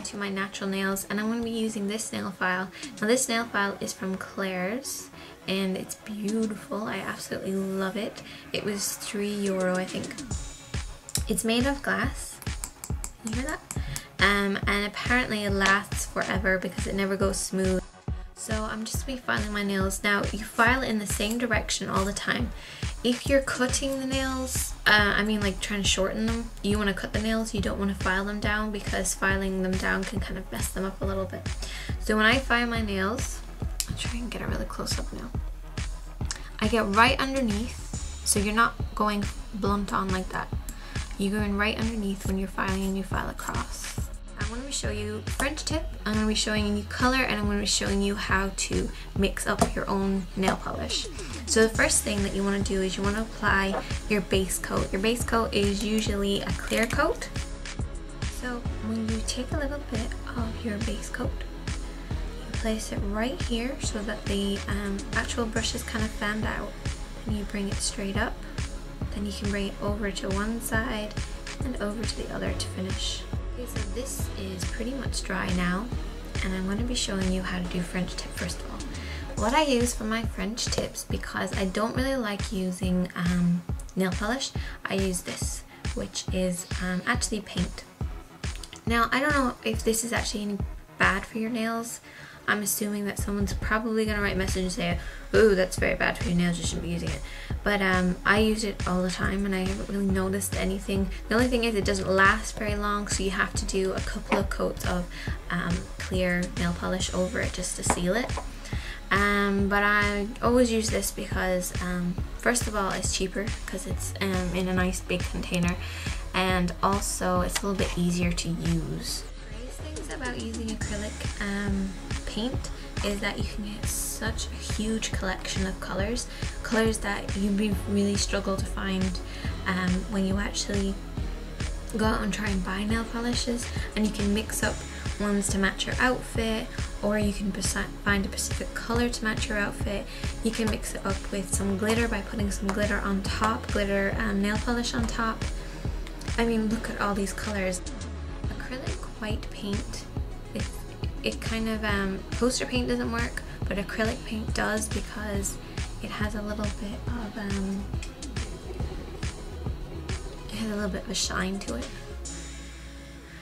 into my natural nails, and I'm going to be using this nail file. Now this nail file is from Claire's and it's beautiful. I absolutely love it. It was €3, I think. It's made of glass. You hear that? And apparently it lasts forever because it never goes smooth. So I'm just going to be filing my nails. Now you file in the same direction all the time. If you're cutting the nails, I mean like trying to shorten them, you want to cut the nails, you don't want to file them down because filing them down can kind of mess them up a little bit. So when I file my nails, I'll try and get a really close up now. I get right underneath, so you're not going blunt on like that. You're going right underneath when you're filing and you file across. I'm going to be showing you French tip, I'm going to be showing you color, and I'm going to be showing you how to mix up your own nail polish. So the first thing that you want to do is you want to apply your base coat. Your base coat is usually a clear coat. So when you take a little bit of your base coat, you place it right here so that the actual brush is kind of fanned out. Then you bring it straight up. Then you can bring it over to one side and over to the other to finish. Okay, so this is pretty much dry now, and I'm going to be showing you how to do French tip first of all. What I use for my French tips, because I don't really like using nail polish, I use this, which is actually paint. Now I don't know if this is actually any bad for your nails. I'm assuming that someone's probably going to write a message and say, ooh, that's very bad for your nails, you shouldn't be using it. But I use it all the time and I haven't really noticed anything. The only thing is it doesn't last very long, so you have to do a couple of coats of clear nail polish over it just to seal it. But I always use this because first of all it's cheaper because it's in a nice big container, and also it's a little bit easier to use. The greatest things about using acrylic paint is that you can get such a huge collection of colors that you really struggle to find when you actually go out and try and buy nail polishes, and you can mix up ones to match your outfit, or you can find a specific color to match your outfit. You can mix it up with some glitter by putting some glitter on top, glitter nail polish on top. I mean, look at all these colors. Acrylic white paint, it kind of, poster paint doesn't work, but acrylic paint does because it has a little bit of a shine to it.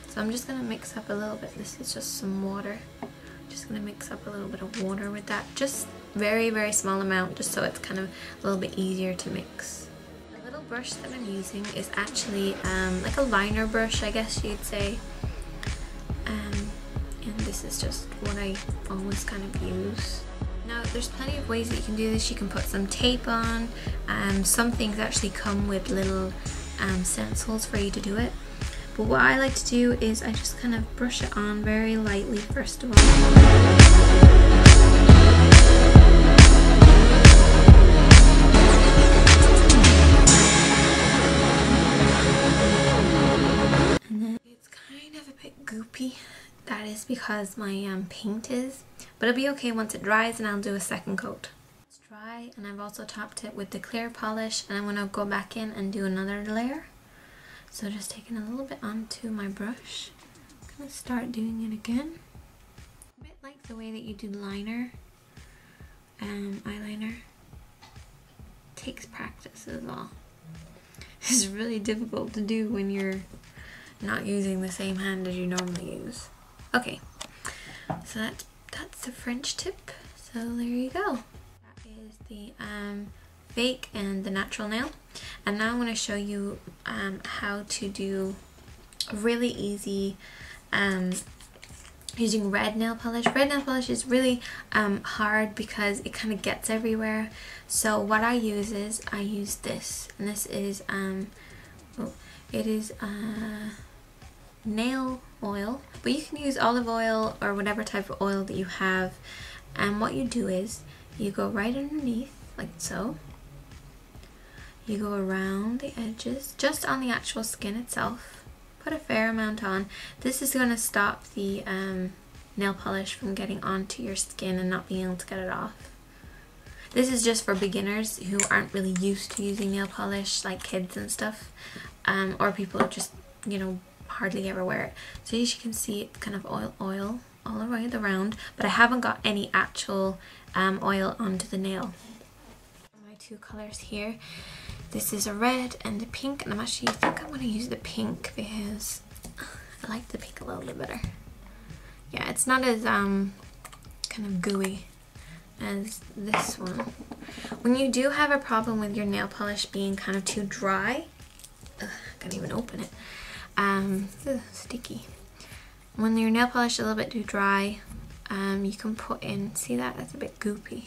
So I'm just going to mix up a little bit. This is just some water. Just going to mix up a little bit of water with that. Just very, very small amount, just so it's kind of a little bit easier to mix. The little brush that I'm using is actually like a liner brush, I guess you'd say. And this is just what I always kind of use. Now there's plenty of ways that you can do this. You can put some tape on. Some things actually come with little stencils for you to do it. But what I like to do is I just kind of brush it on very lightly first of all. And then it's kind of a bit goopy. That is because my paint is. But it'll be okay once it dries, and I'll do a second coat. It's dry, and I've also topped it with the clear polish, and I'm going to go back in and do another layer. So just taking a little bit onto my brush, I'm going to start doing it again. A bit like the way that you do liner, eyeliner. Takes practice as well. It's really difficult to do when you're not using the same hand as you normally use. Okay, so that's the French tip. So there you go. That is the fake and the natural nail. And now I'm going to show you how to do a really easy using red nail polish. Red nail polish is really hard because it kind of gets everywhere. So what I use is I use this, and this is nail oil, but you can use olive oil or whatever type of oil that you have. And what you do is you go right underneath like so. You go around the edges, just on the actual skin itself. Put a fair amount on. This is going to stop the nail polish from getting onto your skin and not being able to get it off. This is just for beginners who aren't really used to using nail polish, like kids and stuff, or people just, you know, hardly ever wear it. So as you can see, it's kind of oil all around, but I haven't got any actual oil onto the nail. My two colors here, this is a red and a pink, and I think I'm going to use the pink because I like the pink a little bit better. Yeah, it's not as kind of gooey as this one. When you do have a problem with your nail polish being kind of too dry, I can't even open it, sticky. When your nail polish is a little bit too dry, you can put in, see that? That's a bit goopy.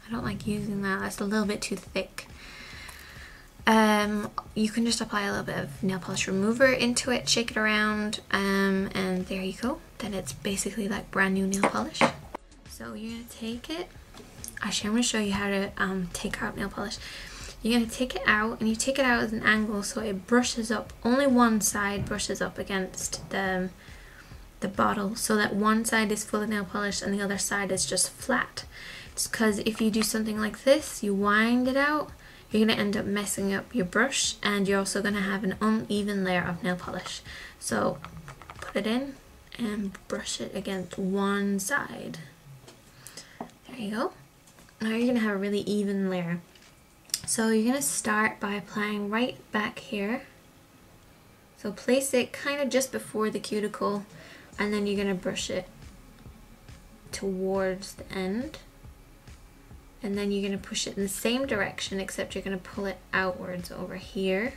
I don't like using that, that's a little bit too thick. You can just apply a little bit of nail polish remover into it, shake it around, and there you go. Then it's basically like brand new nail polish. So you're gonna take it, actually I'm gonna show you how to take out nail polish. You're gonna take it out, and you take it out at an angle so it brushes up, only one side brushes up against the bottle, so that one side is full of nail polish and the other side is just flat. It's because if you do something like this, you wind it out, you're going to end up messing up your brush, and you're also going to have an uneven layer of nail polish. So put it in and brush it against one side. There you go. Now you're going to have a really even layer. So you're going to start by applying right back here. So place it kind of just before the cuticle, and then you're going to brush it towards the end. And then you're going to push it in the same direction, except you're going to pull it outwards over here.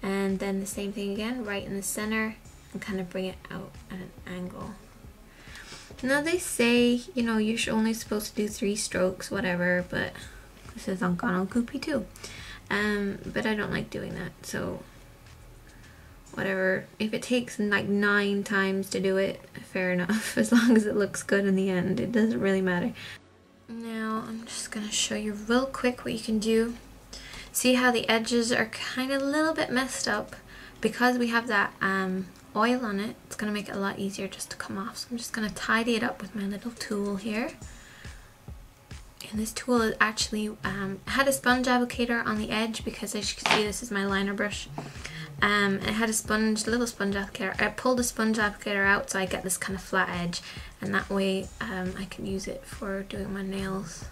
And then the same thing again, right in the center, and kind of bring it out at an angle. Now they say, you know, you're only supposed to do 3 strokes, whatever, but this is gone all goopy too. But I don't like doing that, so whatever. If it takes like 9 times to do it, fair enough. As long as it looks good in the end, it doesn't really matter. Now I'm just going to show you real quick what you can do. See how the edges are kind of a little bit messed up? Because we have that oil on it, it's going to make it a lot easier just to come off. So I'm just going to tidy it up with my little tool here. And this tool is actually, had a sponge applicator on the edge, because as you can see, this is my liner brush. It had a little sponge applicator. I pulled the sponge applicator out so I get this kind of flat edge, and that way I can use it for doing my nails.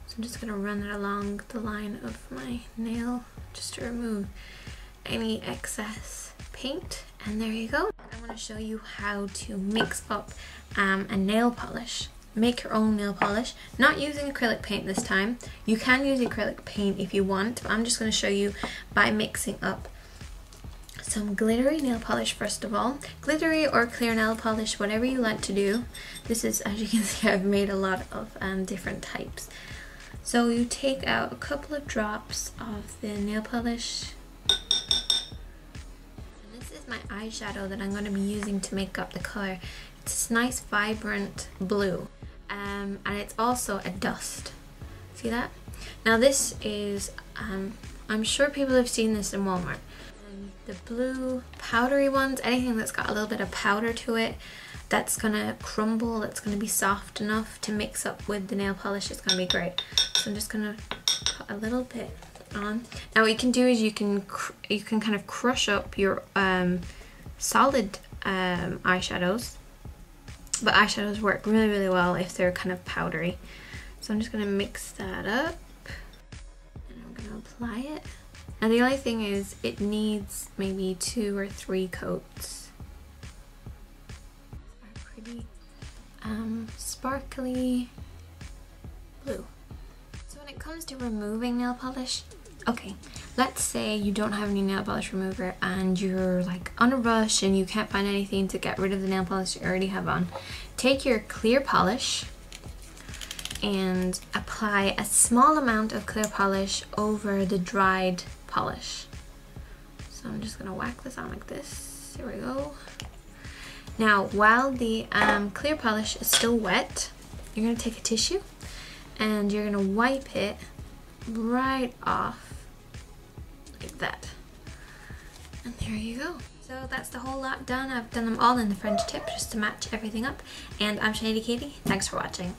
So I'm just going to run it along the line of my nail just to remove any excess paint, and there you go. I want to show you how to mix up a nail polish. Make your own nail polish, not using acrylic paint this time. You can use acrylic paint if you want, but I'm just going to show you by mixing up some glittery nail polish first of all. Glittery or clear nail polish, whatever you like to do. This is, as you can see, I've made a lot of different types. So you take out a couple of drops of the nail polish. And this is my eyeshadow that I'm going to be using to make up the color. It's this nice vibrant blue, and it's also a dust. See that? Now this is, I'm sure people have seen this in Walmart. The blue powdery ones, anything that's got a little bit of powder to it, that's gonna crumble, that's gonna be soft enough to mix up with the nail polish. It's gonna be great. So I'm just gonna put a little bit on. Now what you can do is you can kind of crush up your solid eyeshadows, but eyeshadows work really, really well if they're kind of powdery. So I'm just gonna mix that up, and I'm gonna apply it. And the only thing is, it needs maybe 2 or 3 coats. Our pretty sparkly blue. So when it comes to removing nail polish, okay, let's say you don't have any nail polish remover and you're like on a rush and you can't find anything to get rid of the nail polish you already have on. Take your clear polish and apply a small amount of clear polish over the dried polish. So I'm just gonna whack this on like this. Here we go. Now while the clear polish is still wet, you're gonna take a tissue and you're gonna wipe it right off like that. And there you go. So that's the whole lot done. I've done them all in the French tip just to match everything up. And I'm Sineady Katie. Thanks for watching.